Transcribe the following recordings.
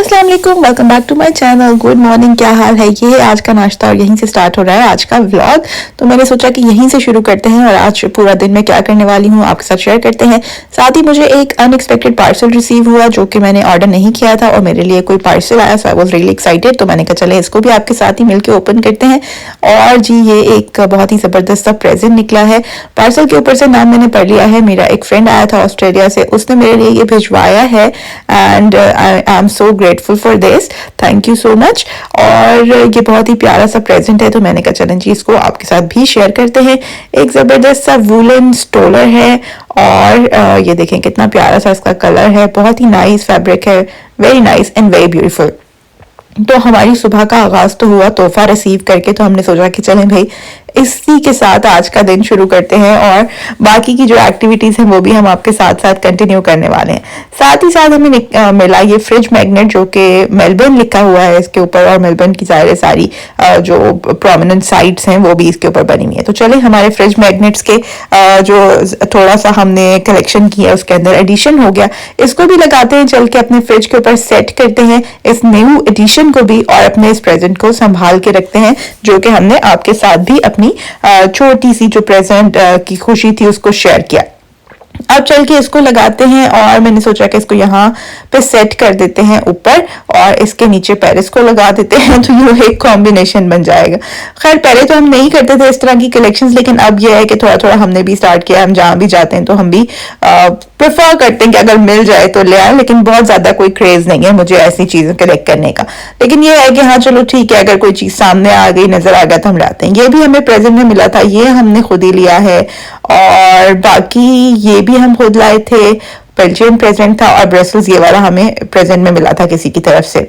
अस्सलाम वालेकुम, welcome back to my channel. Good morning, क्या हाल है? ये है आज का नाश्ता और यहीं से स्टार्ट हो रहा है आज का व्लॉग। तो मैंने सोचा कि यहीं से शुरू करते हैं और आज पूरा दिन मैं क्या करने वाली हूँ आपके साथ शेयर करते हैं। साथ ही मुझे एक अनएक्सपेक्टेड पार्सल रिसीव हुआ जो कि मैंने ऑर्डर नहीं किया था और मेरे लिए कोई पार्सल आया, सो आई वाज रियली एक्साइटेड। तो मैंने कहा चले इसको भी आपके साथ ही मिलकर ओपन करते हैं। और जी ये एक बहुत ही ज़बरदस्त सा प्रेजेंट निकला है। पार्सल के ऊपर से नाम मैंने पढ़ लिया है, मेरा एक फ्रेंड आया था ऑस्ट्रेलिया से, उसने मेरे लिए ये भिजवाया है and I am so grateful for this, thank you so much. और ये बहुत ही प्यारा सा प्रेजेंट है तो मैंने कहा चलें जी इसको आपके साथ भी शेयर करते हैं। एक ज़बरदस्त सा वूलन स्टोलर है और ये देखें कितना प्यारा सा इसका कलर है, बहुत ही नाइस फैब्रिक है, very nice and very beautiful. तो हमारी सुबह का आगाज तो हुआ तोहफा रिसीव करके, तो हमने सोचा कि चलें भाई इसी के साथ आज का दिन शुरू करते हैं और बाकी की जो एक्टिविटीज हैं वो भी हम आपके साथ साथ कंटिन्यू करने वाले हैं। साथ ही साथ हमें मिला ये फ्रिज मैग्नेट जो कि मेलबर्न लिखा हुआ है इसके ऊपर, और मेलबर्न की सारी जो प्रोमिनेंट साइट्स हैं वो भी इसके ऊपर बनी हुई है। तो चले हमारे फ्रिज मैग्नेट्स के जो थोड़ा सा हमने कलेक्शन किया उसके अंदर एडिशन हो गया, इसको भी लगाते हैं, चल के अपने फ्रिज के ऊपर सेट करते हैं इस न्यू एडिशन को भी और अपने इस प्रेजेंट को संभाल के रखते हैं जो कि हमने आपके साथ भी अपनी छोटी सी जो प्रेजेंट की खुशी थी उसको शेयर किया। अब चल के इसको लगाते हैं और मैंने सोचा कि इसको यहाँ पे सेट कर देते हैं ऊपर और इसके नीचे पेरिस को लगा देते हैं, तो ये एक कॉम्बिनेशन बन जाएगा। खैर पहले तो हम नहीं करते थे इस तरह की कलेक्शंस, लेकिन अब यह है कि थोड़ा थोड़ा हमने भी स्टार्ट किया। हम जहाँ भी जाते हैं तो हम भी प्रेफर करते हैं कि अगर मिल जाए तो ले आए, लेकिन बहुत ज्यादा कोई क्रेज नहीं है मुझे ऐसी चीजें कलेक्ट करने का। लेकिन ये है कि हाँ चलो ठीक है, अगर कोई चीज सामने आ गई, नजर आ गया तो हम लाते हैं। ये भी हमें प्रेजेंट में मिला था, ये हमने खुद ही लिया है और बाकी ये भी हम खुद लाए थे। बेल्जियम प्रेजेंट था और ब्रसल्स ये वाला हमें प्रेजेंट में मिला था किसी की तरफ से,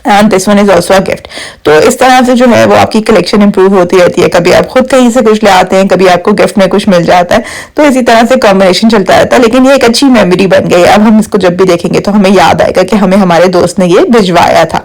and this one is also a gift. तो इस तरह से जो है वो आपकी कलेक्शन इंप्रूव होती रहती है। कभी आप खुद कहीं से कुछ ले आते हैं, कभी आपको गिफ्ट में कुछ मिल जाता है, तो इसी तरह से कॉम्बिनेशन चलता रहता है। लेकिन ये एक अच्छी मेमोरी बन गई। अब हम इसको जब भी देखेंगे तो हमें याद आएगा कि हमें हमारे दोस्त ने ये भिजवाया था।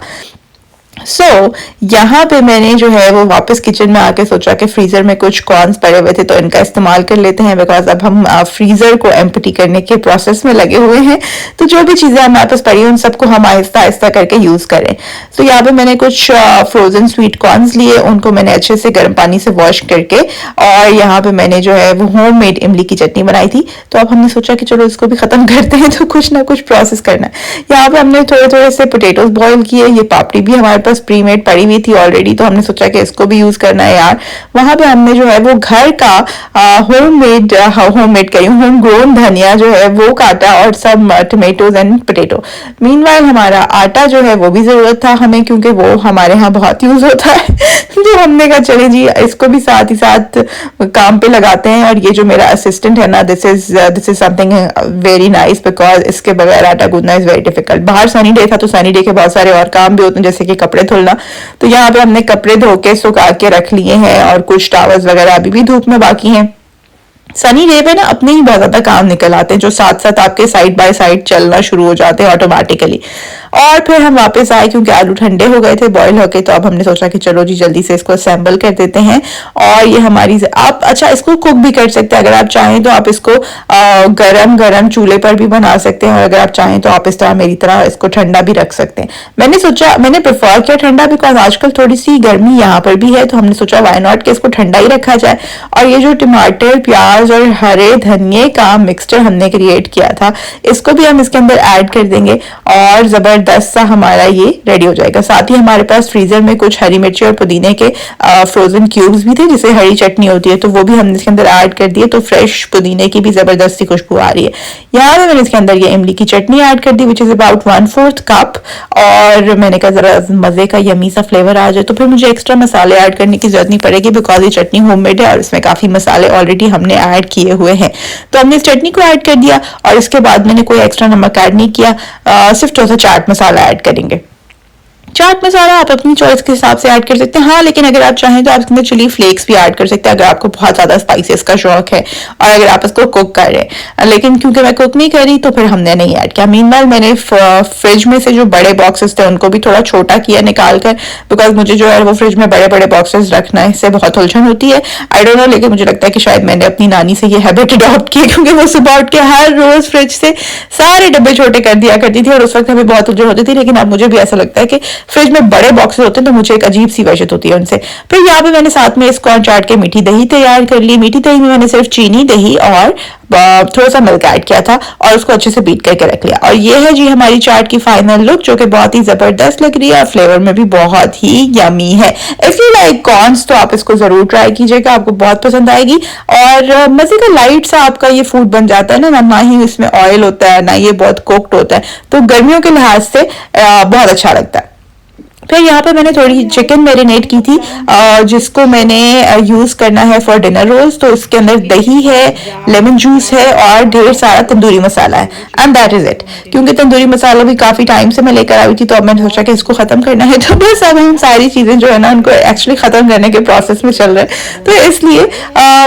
यहाँ पे मैंने जो है वो वापस किचन में आके सोचा कि फ्रीजर में कुछ कॉर्न्स पड़े हुए थे तो इनका इस्तेमाल कर लेते हैं, बिकॉज अब हम फ्रीजर को एम्प्टी करने के प्रोसेस में लगे हुए हैं। तो जो भी चीजें हमारे पास पड़ी उन सबको हम आहिस्ता आहिस्ता करके यूज करें। तो यहाँ पे मैंने कुछ फ्रोजन स्वीट कॉर्न्स लिए, उनको मैंने अच्छे से गर्म पानी से वॉश करके, और यहाँ पे मैंने जो है वो होममेड इमली की चटनी बनाई थी। तो अब हमने सोचा कि चलो इसको भी खत्म करते हैं, तो कुछ ना कुछ प्रोसेस करना है। यहाँ पे हमने थोड़े थोड़े से पोटेटोज बॉईल किए, ये पापड़ी भी हमारे पास प्रीमेड पड़ी हुई थी ऑलरेडी, तो हमने सोचा कि इसको भी यूज करना है यार। वहां पे हमने जो है वो घर का होममेड होम ग्रोन धनिया जो है वो काटा और सब टमेटोज एंड पोटैटो। मीनवाइल हमारा आटा जो है वो भी जरूरत था हमें, क्योंकि वो हमारे यहाँ बहुत यूज होता है। तो हमने कहा चले जी इसको भी साथ ही साथ काम पे लगाते हैं। और ये जो मेरा असिस्टेंट है ना, this is something very nice, because इसके बगैर आटा गूंदना इज वेरी डिफिकल्ट। बाहर सनी डे था तो सनी डे के बहुत सारे और काम भी होते हैं, जैसे कि कपड़े धुलना। तो यहाँ पे हमने कपड़े धो के सुखा के रख लिए हैं और कुछ टावल्स वगैरह अभी भी धूप में बाकी हैं। सनी डे पे ना अपने ही बहुत ज्यादा काम निकल आते हैं जो साथ साथ आपके साइड बाय साइड चलना शुरू हो जाते हैं ऑटोमेटिकली। और फिर हम वापस आए क्योंकि आलू ठंडे हो गए थे बॉईल होके, तो अब हमने सोचा कि चलो जी जल्दी से इसको असेंबल कर देते हैं। और ये हमारी आप अच्छा इसको कुक भी कर सकते हैं, अगर आप चाहें तो आप इसको गरम गरम चूल्हे पर भी बना सकते हैं, और अगर आप चाहें तो आप इस तरह मेरी तरह इसको ठंडा भी रख सकते हैं। मैंने प्रेफर किया ठंडा, बिकॉज आजकल थोड़ी सी गर्मी यहाँ पर भी है, तो हमने सोचा वाई नॉट कि इसको ठंडा ही रखा जाए। और ये जो टमाटर प्याज और हरे धनिए का मिक्सचर हमने क्रिएट किया था, इसको भी हम इसके अंदर ऐड कर देंगे और जबरदस्त सा हमारा ये रेडी हो जाएगा। साथ ही हमारे पास फ्रीजर में कुछ हरी मिर्ची और पुदीने के फ्रोजन क्यूब्स भी थे, जिसे हरी चटनी होती है, तो वो भी हमने इसके अंदर ऐड कर दिए। तो फ्रेश पुदीने की भी जबरदस्ती खुशबू आ रही है। यहाँ पे मैंने इसके अंदर ये इमली की चटनी ऐड कर दी, विच इज अबाउट 1/4 कप। और मैंने कहा जरा मजे का यमी सा फ्लेवर आ जाए तो फिर मुझे एक्स्ट्रा मसाले ऐड करने की जरूरत नहीं पड़ेगी, बिकॉज ये चटनी होममेड है और इसमें काफी मसाले ऑलरेडी हमने ऐड किए हुए हैं। तो हमने इस चटनी को ऐड कर दिया और इसके बाद मैंने कोई एक्स्ट्रा नमक ऐड नहीं किया, सिर्फ थोड़ा सा चाट मसाला ऐड करेंगे। चाट मसाला आप अपनी चॉइस के हिसाब से ऐड कर सकते हैं। हाँ, लेकिन अगर आप चाहें तो आप इसके अंदर चिली फ्लेक्स भी ऐड कर सकते हैं अगर आपको बहुत ज्यादा स्पाइसेस का शौक है और अगर आप इसको कुक कर रहे हैं। लेकिन क्योंकि मैं कुक नहीं करी तो फिर हमने नहीं ऐड किया। मीनवाइल मैंने फ्रिज में से जो बड़े बॉक्सेस थे उनको भी थोड़ा छोटा किया निकाल कर, बिकॉज मुझे जो है वो फ्रिज में बड़े बड़े बॉक्सेस रखना है, इससे बहुत उलझन होती है। आई डोंट नो, लेकिन मुझे लगता है कि शायद मैंने अपनी नानी से ये हैबिट अडॉप्ट की, क्योंकि वो सुबह उठ के हर रोज फ्रिज से सारे डब्बे छोटे कर दिया करती थी और उस वक्त हमें बहुत उलझन होती थी। लेकिन अब मुझे भी ऐसा लगता है कि फ्रिज में बड़े बॉक्सेस होते हैं तो मुझे एक अजीब सी वजह होती है उनसे। फिर यहाँ पे मैंने साथ में इसको चाट के मीठी दही तैयार कर ली। मीठी दही में मैंने सिर्फ चीनी, दही और थोड़ा सा मिल्क ऐड किया था और उसको अच्छे से बीट करके रख लिया। और ये है जी हमारी चाट की फाइनल लुक, जो कि बहुत ही जबरदस्त लग रही है और फ्लेवर में भी बहुत ही यमी है। इफ यू लाइक कॉर्न्स तो आप इसको जरूर ट्राई कीजिएगा, आपको बहुत पसंद आएगी। और मजे का लाइट सा आपका ये फूड बन जाता है ना ही इसमें ऑयल होता है ना ये बहुत कुक्ड होता है, तो गर्मियों के लिहाज से बहुत अच्छा लगता है। फिर यहाँ पे मैंने थोड़ी चिकन मैरिनेट की थी जिसको मैंने यूज करना है फॉर डिनर रोल्स। तो इसके अंदर दही है, लेमन जूस है और ढेर सारा तंदूरी मसाला है, एंड दैट इज इट। क्योंकि तंदूरी मसाला भी काफी टाइम से मैं लेकर आई थी तो अब मैंने सोचा कि इसको खत्म करना है, तो बस अब हम सारी चीजें जो है ना उनको एक्चुअली खत्म करने के प्रोसेस में चल रहे हैं, तो इसलिए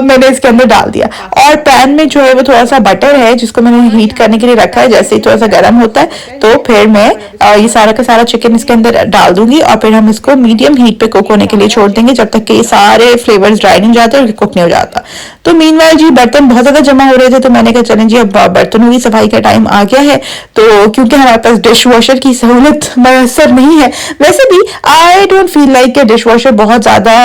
मैंने इसके अंदर डाल दिया। और पैन में जो है वो थोड़ा सा बटर है जिसको मैंने हीट करने के लिए रखा है। जैसे ही थोड़ा सा गर्म होता है तो फिर मैं ये सारा का सारा चिकन इसके अंदर डाल दूंगी और फिर हम इसको मीडियम हीट पे कुक होने के लिए छोड़ देंगे जब तक कि ये सारे फ्लेवर्स ड्राई नहीं जाते और कुक नहीं हो जाता। तो मीनवाइल जी बर्तन बहुत ज्यादा जमा हो रहे थे तो मैंने कहा चलें जी अब बर्तनों की सफाई का टाइम आ गया है। तो क्योंकि हमारे पास डिश वॉशर की सहूलत मैसर नहीं है, वैसे भी आई डोंट फील लाइक कि डिश वॉशर बहुत ज्यादा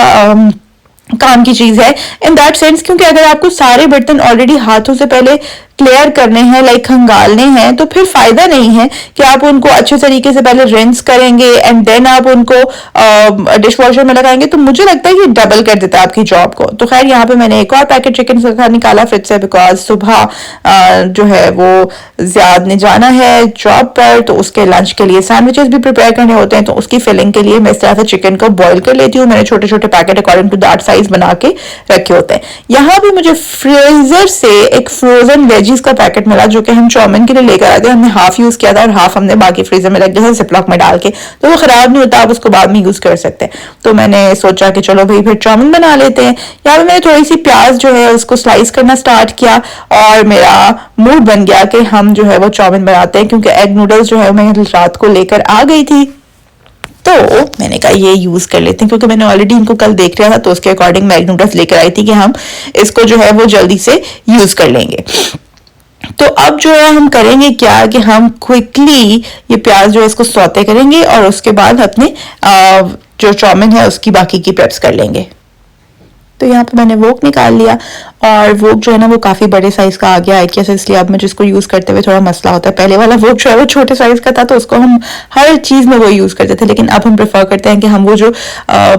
काम की चीज है इन दैट सेंस, क्योंकि अगर आपको सारे बर्तन ऑलरेडी हाथों से पहले क्लियर करने हैं, लाइक खंगालने हैं, तो फिर फायदा नहीं है कि आप उनको अच्छे तरीके से पहले रिंस करेंगे एंड देन आप उनको डिश वॉशर में लगाएंगे। तो मुझे लगता है कि डबल कर देता है आपकी जॉब को। तो खैर यहाँ पे मैंने एक और पैकेट चिकन का निकाला फ्रिज से, बिकॉज सुबह जो है वो ज्याद ने जाना है जॉब पर, तो उसके लंच के लिए सैंडविचेस भी प्रिपेयर करने होते हैं। तो उसकी फिलिंग के लिए मैं इस तरह से चिकन को बॉईल कर लेती हूँ। मैंने छोटे छोटे packet according to that size बना के रखे होते हैं। यहाँ भी मुझे फ्रीजर से एक फ्रोजन वेजीज का पैकेट मिला जो कि हम चाउमीन के लिए लेकर आए थे। हमने हाफ यूज किया था और हाफ हमने बाकी फ्रीजर में रख दिया था जिपलॉक में डाल के, तो वो खराब नहीं होता, आप उसको बाद में यूज कर सकते हैं। तो मैंने सोचा कि चलो भाई फिर चाउमीन बना लेते हैं। यहाँ पे मैंने थोड़ी सी प्याज जो है उसको स्लाइस करना स्टार्ट किया और मेरा मूड बन गया कि हम जो है वो चाउमीन बनाते हैं, क्योंकि एग नूडल्स जो है मैं रात को लेकर आ गई थी। तो मैंने कहा ये यूज कर लेते हैं, क्योंकि मैंने ऑलरेडी इनको कल देख लिया था तो उसके अकॉर्डिंग मैग नूडल्स लेकर आई थी कि हम इसको जो है वो जल्दी से यूज कर लेंगे। तो अब जो है हम करेंगे क्या कि हम क्विकली ये प्याज जो है इसको सौते करेंगे और उसके बाद अपने जो चाउमीन है उसकी बाकी की प्रेप्स कर लेंगे। तो यहाँ पे मैंने वोक निकाल लिया और वोक जो है ना वो काफी बड़े साइज का आ गया है, कैसे इसलिए अब मुझे इसको यूज करते हुए थोड़ा मसला होता है। पहले वाला वोक जो है वो छोटे साइज का था तो उसको हम हर चीज में वो यूज करते थे, लेकिन अब हम प्रेफर करते हैं कि हम वो जो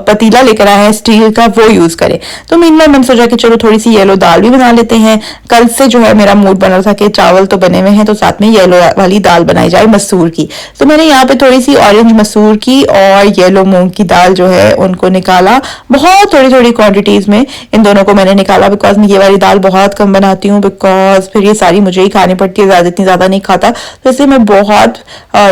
पतीला लेकर आए हैं स्टील का वो यूज करें। तो मीनवाइल मैंने सोचा कि चलो थोड़ी सी येलो दाल भी बना लेते हैं। कल से जो है मेरा मूड बन रहा था कि चावल तो बने हुए हैं तो साथ में येलो वाली दाल बनाई जाए मसूर की। तो मैंने यहाँ पे थोड़ी सी ऑरेंज मसूर की और येलो मूंग की दाल जो है उनको निकाला, बहुत थोड़ी थोड़ी क्वांटिटीज में इन दोनों को मैंने निकाला, बिकॉज मैं ये वाली दाल बहुत कम बनाती हूँ, बिकॉज फिर ये सारी मुझे ही खानी पड़ती है, इतनी ज्यादा नहीं खाता, तो इसलिए मैं बहुत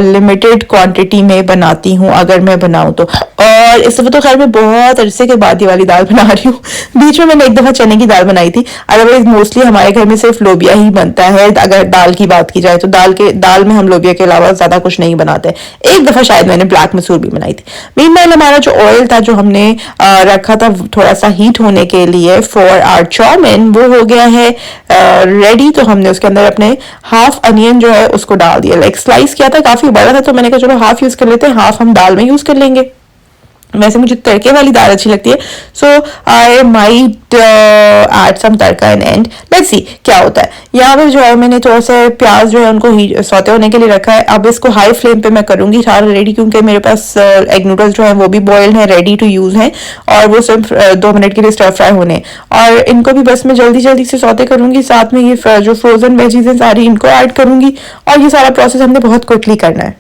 लिमिटेड क्वांटिटी में बनाती हूँ अगर मैं बनाऊं तो। और इस दफा तो खैर मैं बहुत अरसे के बाद ये वाली दाल बना रही हूँ। बीच में मैंने एक दफा चने की दाल बनाई थी, अदरवाइज मोस्टली हमारे घर में सिर्फ लोबिया ही बनता है। अगर दाल की बात की जाए तो दाल में हम लोबिया के अलावा ज्यादा कुछ नहीं बनाते। एक दफा शायद मैंने ब्लैक मसूर भी बनाई थी। मीनवाइल हमारा जो ऑयल था जो हमने रखा था थोड़ा सा हीट होने के लिए फॉर आवर चाउमीन, वो हो गया है रेडी। तो हमने उसके अंदर अपने हाफ अनियन जो है उसको डाल दिया, लाइक स्लाइस किया था, काफी बड़ा था तो मैंने कहा चलो हाफ यूज कर लेते हैं, हाफ हम दाल में यूज कर लेंगे। वैसे मुझे तड़के वाली दाल अच्छी लगती है, so I might add some tadka in and, let's see क्या होता है। यहाँ पे जो है मैंने थोड़ा सा प्याज जो है उनको सौते होने के लिए रखा है। अब इसको हाई फ्लेम पे मैं करूंगी सारा रेडी, क्योंकि मेरे पास एग नूडल्स जो है वो भी बॉइल्ड है, रेडी टू यूज है और वो सिर्फ 2 मिनट के लिए स्टर फ्राई होने, और इनको भी बस मैं जल्दी जल्दी से सौते करूंगी। साथ में ये जो फ्रोजन वेजीज है सारी इनको ऐड करूंगी और ये सारा प्रोसेस हमने बहुत क्विकली करना है।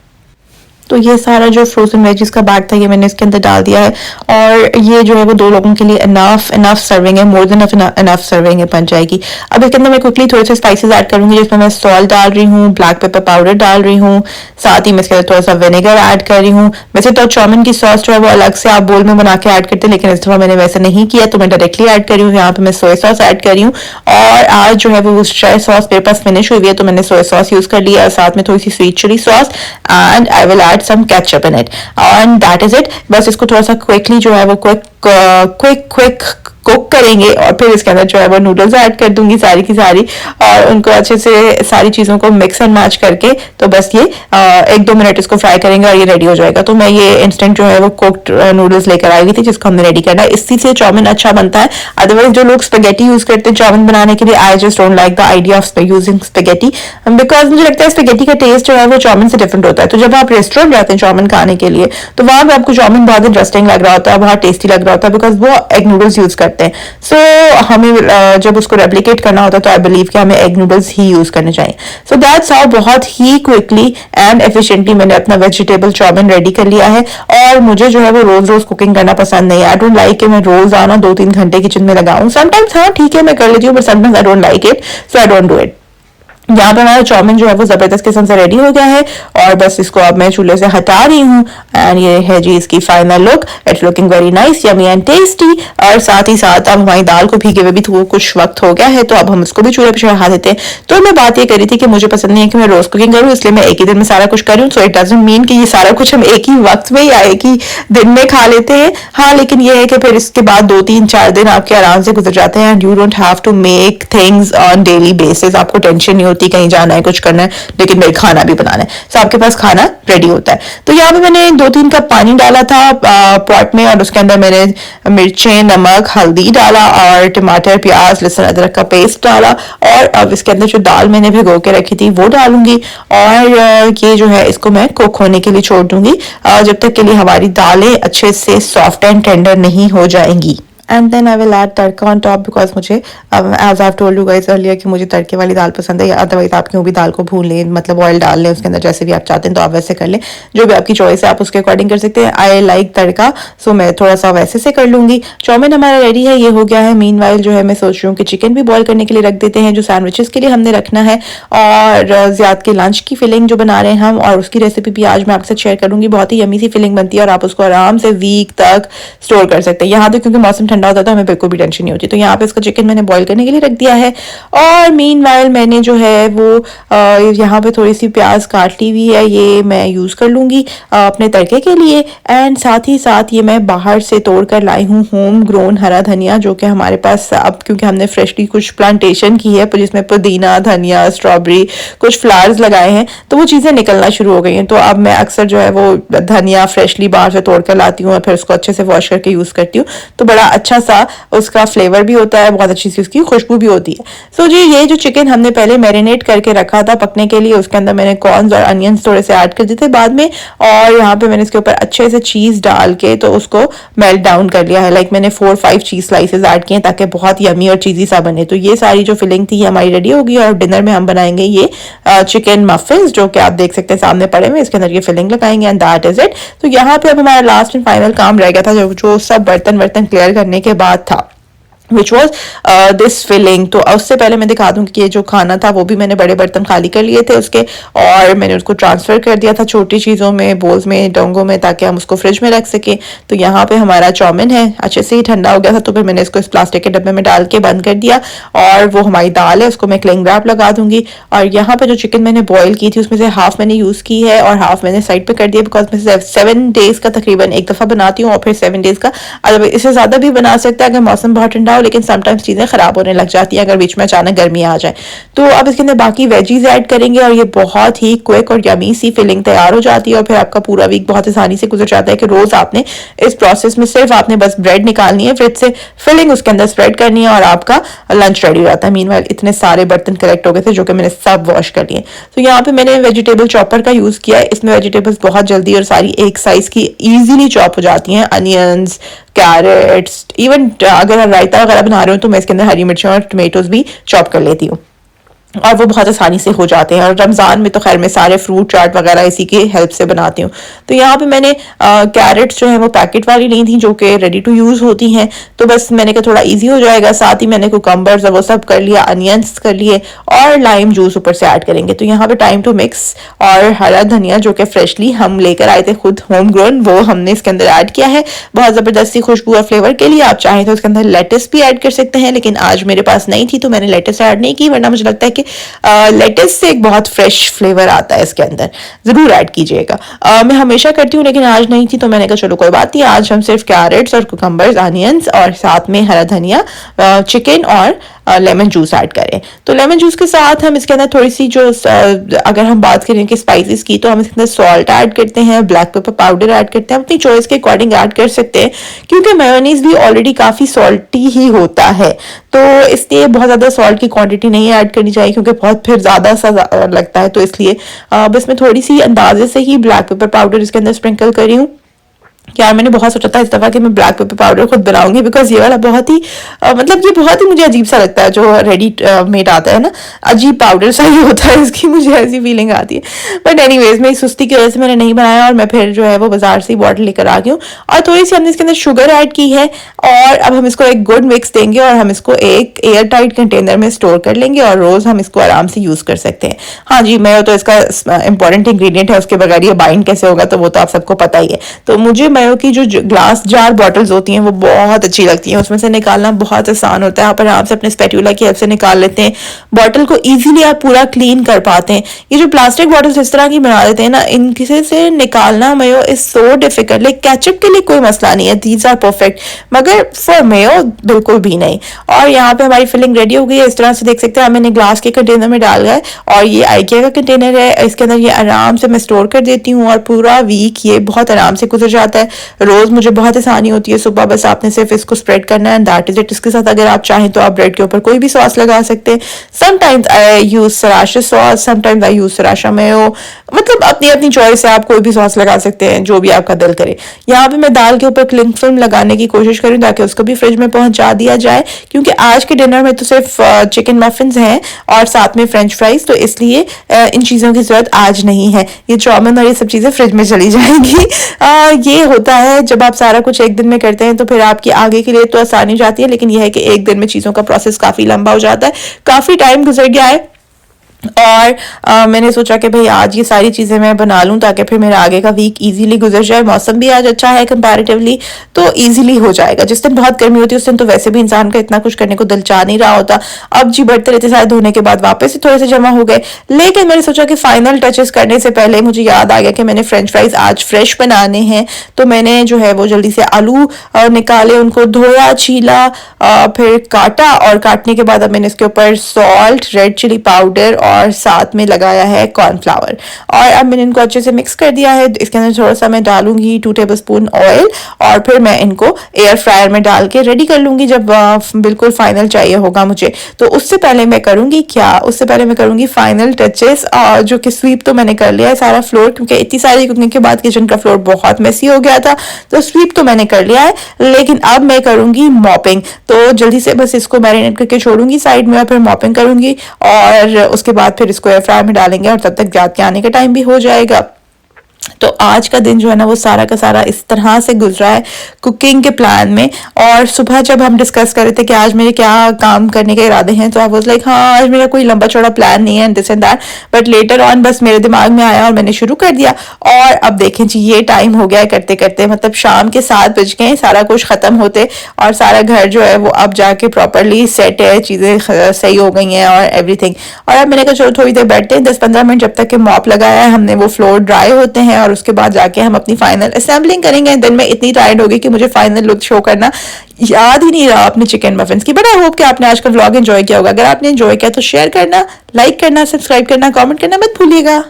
तो ये सारा जो फ्रोजन वेजीज का बैग था ये मैंने इसके अंदर डाल दिया है और ये जो है वो 2 लोगों के लिए इनफ सर्विंग है, मोर देन इनफ सर्विंग है, बन जाएगी। अब इसके अंदर मैं क्विकली थोड़े से स्पाइसेस ऐड करूंगी, जिसमें मैं सॉल्ट डाल रही हूँ, ब्लैक पेपर पाउडर डाल रही हूँ, साथ ही मैं इसके अंदर थोड़ा सा विनेगर ऐड कर रही हूँ। वैसे तो चाउमीन की सॉस जो है वो अलग से आप बोल में बना के ऐड करते हैं, लेकिन इस दफा मैंने वैसे नहीं किया तो मैं डायरेक्टली ऐड कर रही हूँ। यहाँ पे मैं सोया सॉस ऐड कर रही हूँ और आज जो है वो सोया सॉस मेरे पास फिनिश हुई है तो मैंने सोया सॉस यूज कर लिया और साथ में थोड़ी सी sweet chili sauce and I will add some ketchup in it and that is it. बस इसको थोड़ा सा क्विकली जो है वो क्विक कुक करेंगे और फिर इसके अंदर जो है वो नूडल्स ऐड कर दूंगी सारी की सारी और उनको अच्छे से सारी चीज़ों को मिक्स एंड मैच करके तो बस ये 1-2 मिनट इसको फ्राई करेंगे और ये रेडी हो जाएगा। तो मैं ये इंस्टेंट जो है वो कुक्ड नूडल्स लेकर आई हुई थी जिसको हमने रेडी करना है। इसी से चाउमीन अच्छा बनता है। अदरवाइज जो लोग स्पेगेटी यूज करते हैं चाउमीन बनाने के लिए, I just don't like the idea of using spaghetti because मुझे लगता है स्पेगेटी का टेस्ट जो है वो चाउमीन से डिफरेंट होता है। तो जब आप रेस्टोरेंट जाते हैं चाउमीन खाने के लिए तो वहां पर आपको चाउमीन बहुत इंटरेस्टिंग लग रहा होता है, बहुत टेस्टी लग रहा होता है बिकॉज वो एग नूडल्स यूज करते हैं। सो हमें जब उसको रेप्लिकेट करना होता है तो आई बिलीव कि हमें एग नूडल्स ही यूज करने चाहिए। सो दैट्स हाउ बहुत ही क्विकली एंड एफिशिएंटली मैंने अपना वेजिटेबल चाउमीन रेडी कर लिया है। और मुझे जो है वो रोज रोज कुकिंग करना पसंद नहीं है। आई डोंट लाइक कि मैं रोज आना 2-3 घंटे किचन में लगाऊं। समटाइम्स हाँ ठीक है मैं कर लेती हूँ, but sometimes I don't like it, so I don't do it. यहाँ पे हमारा चाउमीन जो है वो जबरदस्त किस्म से रेडी हो गया है और बस इसको अब मैं चूल्हे से हटा रही हूँ एंड ये है जी इसकी final look. It's looking very nice, yummy and tasty. और साथ ही साथ अब हमारी दाल को भीगे हुए भी कुछ वक्त हो गया है तो अब हम इसको भी चूल्हे पे चढ़ा देते हैं। तो मैं बात ये करी थी कि मुझे पसंद नहीं है कि मैं रोज कुकिंग करूँ, इसलिए मैं एक ही दिन में सारा कुछ करूँ। सो इट डजंट मीन कि ये सारा कुछ हम एक ही वक्त में या एक ही दिन में खा लेते हैं। हाँ लेकिन ये है कि फिर इसके बाद 2-3-4 दिन आपके आराम से गुजर जाते हैं and you don't have to make things on daily basis. आपको टेंशन नहीं होती कहीं जाना है कुछ करना है, लेकिन मेरे खाना भी बनाना है। सो आपके पास खाना रेडी होता है। तो यहाँ पे मैंने 2-3 कप पानी डाला था पॉट में और उसके अंदर मैंने मिर्चें, नमक, हल्दी डाला और टमाटर, प्याज, लहसुन, अदरक का पेस्ट डाला और अब इसके अंदर जो दाल मैंने भिगो के रखी थी वो डालूंगी और ये जो है इसको मैं कुक होने के लिए छोड़ दूंगी जब तक के लिए हमारी दालें अच्छे से सॉफ्ट एंड टेंडर नहीं हो जाएंगी। And then I will add tadka on top because मुझे as I told you guys earlier कि मुझे तड़के वाली दाल पसंद है। अदरवाइज आप क्यों भी दाल को भून लें, मतलब ऑयल डाल लें उसके अंदर, जैसे भी आप चाहते हैं तो आप वैसे कर लें, जो भी आपकी चॉइस है आप उसके अकॉर्डिंग कर सकते हैं। आई लाइक तड़का सो मैं थोड़ा सा वैसे से कर लूंगी। चाउमीन हमारा रेडी है, ये हो गया है। मीनवाइल जो है मैं सोच रही हूँ कि चिकन भी बॉयल करने के लिए रख देते हैं जो सैंडविचेस के लिए हमने रखना है और ज़ियाद के लंच की फिलिंग जो बना रहे हैं हम और उसकी रेसिपी भी आज मैं आपके साथ शेयर करूंगी। बहुत ही यमी सी फिलिंग बनती है और आप उसको आराम से वीक तक स्टोर कर सकते हैं। यहाँ तो क्योंकि मौसम ठंडा होता है तो हमें बिल्कुल टेंशन नहीं होती। तो यहाँ पे इसका चिकन मैंने बॉईल करने के लिए रख दिया है और मीनवाइल मैंने जो है वो यहाँ पे थोड़ी सी प्याज काट ली हुई है, ये मैं यूज कर लूंगी अपने तड़के के लिए। एंड साथ ही साथ ये मैं बाहर से तोड़ कर लाई हूँ होम ग्रोन हरा धनिया, जो कि हमारे पास अब क्योंकि हमने फ्रेशली कुछ प्लांटेशन की है जिसमें पुदीना, धनिया, स्ट्रॉबेरी, कुछ फ्लावर्स लगाए हैं तो वो चीजें निकलना शुरू हो गई हैं। तो अब मैं अक्सर जो है वो धनिया फ्रेशली बाहर से तोड़ कर लाती हूँ और फिर उसको अच्छे से वॉश करके यूज करती हूँ। तो बड़ा अच्छा सा उसका फ्लेवर भी होता है, बहुत अच्छी सी उसकी खुशबू भी होती है। सो जी ये जो चिकन हमने पहले मैरिनेट करके रखा था पकने के लिए, उसके अंदर मैंने कॉर्न्स और अनियंस थोड़े से ऐड कर दिए थे बाद में और यहाँ पे मैंने इसके ऊपर अच्छे से चीज डाल के तो उसको मेल्ट डाउन कर लिया है। लाइक मैंने 4-5 चीज स्लाइसेस ऐड किए ताकि बहुत यमी और चीजी सा बने। तो ये सारी जो फिलिंग थी हमारी रेडी होगी और डिनर में हम बनाएंगे ये चिकन मफिन्स जो कि आप देख सकते हैं सामने पड़े हुए, इसके अंदर ये फिलिंग लगाएंगे एंड दैट इज इट। तो यहाँ पे अब हमारा लास्ट एंड फाइनल काम रह गया था जो सब बर्तन क्लियर करने के बाद था, विच वॉज दिस फिलिंग। तो उससे पहले मैं दिखा दूं कि ये जो खाना था वो भी मैंने बड़े बर्तन खाली कर लिए थे उसके और मैंने उसको ट्रांसफर कर दिया था छोटी चीज़ों में, बोल्स में, डोंगों में, ताकि हम उसको फ्रिज में रख सके। तो यहाँ पे हमारा चाउमीन है, अच्छे से ही ठंडा हो गया था तो फिर मैंने इसको इस प्लास्टिक के डब्बे में डाल के बंद कर दिया और वो हमारी दाल है उसको मैं क्लिंग रैप लगा दूंगी। और यहाँ पे जो चिकन मैंने बॉयल की थी उसमें से हाफ मैंने यूज़ की है और हाफ मैंने साइड पे कर दिया बिकॉज मैं 7 डेज का तकरीबन एक दफ़ा बनाती हूँ और फिर 7 डेज का, अगर इससे ज़्यादा भी बना सकता है अगर मौसम बहुत ठंडा हो, लेकिन समटाइम्स चीजें खराब होने लग जाती हैं अगर बीच में अचानक गर्मी आ जाए। तो अब इसके अंदर बाकी वेजीज ऐड करेंगे और ये बहुत ही क्विक और यमी सी फिलिंग तैयार हो जाती है और फिर आपका पूरा वीक बहुत आसानी से गुजर जाता है कि रोज आपने इस प्रोसेस में सिर्फ आपने बस ब्रेड निकालनी है, फ्रिज से फिलिंग उसके अंदर स्प्रेड करनी है और आपका लंच रेडी हो जाता है। मीनवाइल इतने सारे बर्तन कलेक्ट हो गए थे जो कि मैंने सब वॉश कर लिए। तो यहाँ पे मैंने वेजिटेबल चॉपर का यूज किया है, इसमें वेजिटेबल्स बहुत जल्दी और सारी एक साइज की इजीली चॉप हो जाती हैं। अनियंस, कैरेट्स, इवन अगर रायता वगैरह बना रहे हो तो मैं इसके अंदर हरी मिर्चें और टमेटोज भी चॉप कर लेती हूँ। और वो बहुत आसानी से हो जाते हैं। और रमज़ान में तो खैर मैं सारे फ्रूट चाट वगैरह इसी की हेल्प से बनाती हूँ। तो यहाँ पे मैंने कैरेट्स जो है वो पैकेट वाली ली थी जो कि रेडी टू यूज़ होती हैं, तो बस मैंने कहा थोड़ा इजी हो जाएगा। साथ ही मैंने कुकम्बर्स वो सब कर लिया, अनियंस कर लिए और लाइम जूस ऊपर से ऐड करेंगे। तो यहाँ पे टाइम टू मिक्स और हरा धनिया जो कि फ्रेशली हम लेकर आए थे खुद होम ग्रोन, वो हमने इसके अंदर ऐड किया है बहुत ज़बरदस्ती खुशबू और फ्लेवर के लिए। आप चाहें तो इसके अंदर लेटस भी ऐड कर सकते हैं, लेकिन आज मेरे पास नहीं थी तो मैंने लेटस ऐड नहीं की, वरना मुझे लगता है कि लेटस से एक बहुत फ्रेश फ्लेवर आता है इसके अंदर, जरूर ऐड कीजिएगा। मैं हमेशा करती हूँ लेकिन आज नहीं थी तो मैंने कहा चलो कोई बात नहीं, आज हम सिर्फ कैरेट्स और कुकम्बर्स, अनियंस और साथ में हरा धनिया, चिकन और लेमन जूस ऐड करें। तो लेमन जूस के साथ हम इसके अंदर थोड़ी सी जो अगर हम बात करें कि स्पाइसेस की, तो हम इसके अंदर सॉल्ट ऐड करते हैं, ब्लैक पेपर पाउडर ऐड करते हैं, अपनी चॉइस के अकॉर्डिंग ऐड कर सकते हैं क्योंकि मेयोनीज भी ऑलरेडी काफ़ी सॉल्टी ही होता है, तो इसलिए बहुत ज़्यादा सॉल्ट की क्वांटिटी नहीं ऐड करनी चाहिए क्योंकि बहुत फिर ज़्यादा सा लगता है। तो इसलिए बस मैं थोड़ी सी अंदाजे से ही ब्लैक पेपर पाउडर इसके अंदर स्प्रिंकल करी हूँ। यार मैंने बहुत सोचा था इस दफा कि मैं ब्लैक पेपर पाउडर खुद बनाऊंगी, बिकॉज ये वाला बहुत ही मतलब ये बहुत ही मुझे अजीब सा लगता है जो रेडी मेड आता है ना, अजीब पाउडर सा ही होता है, इसकी मुझे ऐसी फीलिंग आती है। बट एनीवेज मेरी सुस्ती की वजह से मैंने नहीं बनाया और मैं फिर जो है वो बाजार से ही बॉटल लेकर आ गई हूँ। और थोड़ी सी हमने इसके अंदर शुगर ऐड की है और अब हम इसको एक गुड मिक्स देंगे और हम इसको एक एयर टाइट कंटेनर में स्टोर कर लेंगे और रोज हम इसको आराम से यूज कर सकते हैं। हाँ जी, मेयो तो इसका इंपॉर्टेंट इंग्रेडिएंट है, उसके बगैर ये बाइंड कैसे होगा तो वो तो आप सबको पता ही है। तो मुझे मेयो की जो ग्लास जार बॉटल्स होती हैं वो बहुत अच्छी लगती हैं, उसमें से निकालना बहुत आसान होता है, आप आराम से अपने स्पैटुला की हेल्प से निकाल लेते हैं, बॉटल को इजीली आप पूरा क्लीन कर पाते हैं। ये जो प्लास्टिक बॉटल्स इस तरह की बना देते हैं ना, इनसे से निकालना Mayo is so difficult. Like ketchup के लिए कोई मसला नहीं है, दीज आर परफेक्ट, मगर फॉर मेयो बिल्कुल भी नहीं। और यहाँ पे हमारी फिलिंग रेडी हो गई है, इस तरह से देख सकते हैं मैंने ग्लास के कंटेनर में डाल गया और ये आइकिया का कंटेनर है, इसके अंदर ये आराम से मैं स्टोर कर देती हूँ और पूरा वीक ये बहुत आराम से गुजर जाता है। रोज मुझे बहुत आसानी होती है, सुबह बस आपने सिर्फ इसको स्प्रेड करना है एंड दैट इज इट। इसके साथ अगर आप चाहें तो आप ब्रेड के ऊपर कोई भी सॉस लगा सकते हैं। Sometimes I use sriracha sauce, sometimes I use sriracha mayo, मतलब अपनी अपनी चॉइस है, आप कोई भी सॉस लगा सकते हैं जो भी आपका दिल करे। यहाँ पे मैं दाल के ऊपर क्लिंग फिल्म लगाने की कोशिश करूँ ताकि उसको भी फ्रिज में पहुंचा दिया जाए, क्योंकि आज के डिनर में तो सिर्फ चिकन मफिन्स हैं और साथ में फ्रेंच फ्राइज, तो इसलिए इन चीज़ों की जरूरत आज नहीं है। ये चाउमिन और ये सब चीज़ें फ्रिज में चली जाएंगी। ये होता है जब आप सारा कुछ एक दिन में करते हैं तो फिर आपकी आगे के लिए तो आसानी हो जाती है, लेकिन यह है कि एक दिन में चीज़ों का प्रोसेस काफ़ी लंबा हो जाता है। काफ़ी टाइम गुजर गया है और मैंने सोचा कि भाई आज ये सारी चीज़ें मैं बना लूँ ताकि फिर मेरा आगे का वीक इजीली गुजर जाए। मौसम भी आज अच्छा है कंपैरेटिवली, तो इजीली हो जाएगा। जिस दिन बहुत गर्मी होती है उस दिन तो वैसे भी इंसान का इतना कुछ करने को दिल चाह नहीं रहा होता। अब जी बढ़ते रहते सारे धोने के बाद वापस से थोड़े से जमा हो गए, लेकिन मैंने सोचा कि फाइनल टचेस करने से पहले मुझे याद आ गया कि मैंने फ्रेंच फ्राइज आज फ्रेश बनाने हैं। तो मैंने जो है वो जल्दी से आलू निकाले, उनको धोया, छीला, फिर काटा और काटने के बाद अब मैंने इसके ऊपर सॉल्ट, रेड चिली पाउडर और साथ में लगाया है कॉर्नफ्लावर और अब मैंने इनको अच्छे से मिक्स कर दिया है। इसके अंदर थोड़ा सा मैं डालूंगी 2 टेबलस्पून ऑयल और फिर मैं इनको एयर फ्रायर में डाल के रेडी कर लूंगी जब बिल्कुल फाइनल चाहिए होगा मुझे। तो उससे पहले मैं करूंगी क्या, उससे पहले मैं करूंगी फाइनल टचेस, जो कि स्वीप तो मैंने कर लिया है सारा फ्लोर, क्योंकि इतनी सारी कुकिंग के बाद किचन का फ्लोर बहुत मेसी हो गया था, तो स्वीप तो मैंने कर लिया है, लेकिन अब मैं करूंगी मॉपिंग। तो जल्दी से बस इसको मैरिनेट करके छोड़ूंगी साइड में और फिर मॉपिंग करूंगी और उसके बाद फिर इसको एयर फ्रायर में डालेंगे और तब तक जात के आने का टाइम भी हो जाएगा। तो आज का दिन जो है ना वो सारा का सारा इस तरह से गुजरा है कुकिंग के प्लान में। और सुबह जब हम डिस्कस कर रहे थे कि आज मेरे क्या काम करने के इरादे हैं, तो आई वाज लाइक हाँ आज मेरा कोई लंबा चौड़ा प्लान नहीं है this and that, but later on बस मेरे दिमाग में आया और मैंने शुरू कर दिया। और अब देखें जी ये टाइम हो गया है करते करते, मतलब शाम के 7 बज गए, सारा कुछ खत्म होते और सारा घर जो है वो अब जाके प्रॉपरली सेट है, चीज़ें सही हो गई हैं और एवरीथिंग। और अब मैंने कहा चलो थोड़ी देर बैठते हैं 10-15 मिनट, जब तक कि मॉप लगाया है हमने वो फ्लोर ड्राई होते हैं और उसके बाद जाके हम अपनी फाइनल असेंबलिंग करेंगे। दिन में इतनी टायर्ड हो गई कि मुझे फाइनल लुक शो करना याद ही नहीं रहा अपने चिकन मफिन्स की। बट आई होप कि आपने आज का व्लॉग एंजॉय किया होगा। अगर आपने एंजॉय किया तो शेयर करना, लाइक करना, सब्सक्राइब करना, कमेंट करना मत भूलिएगा।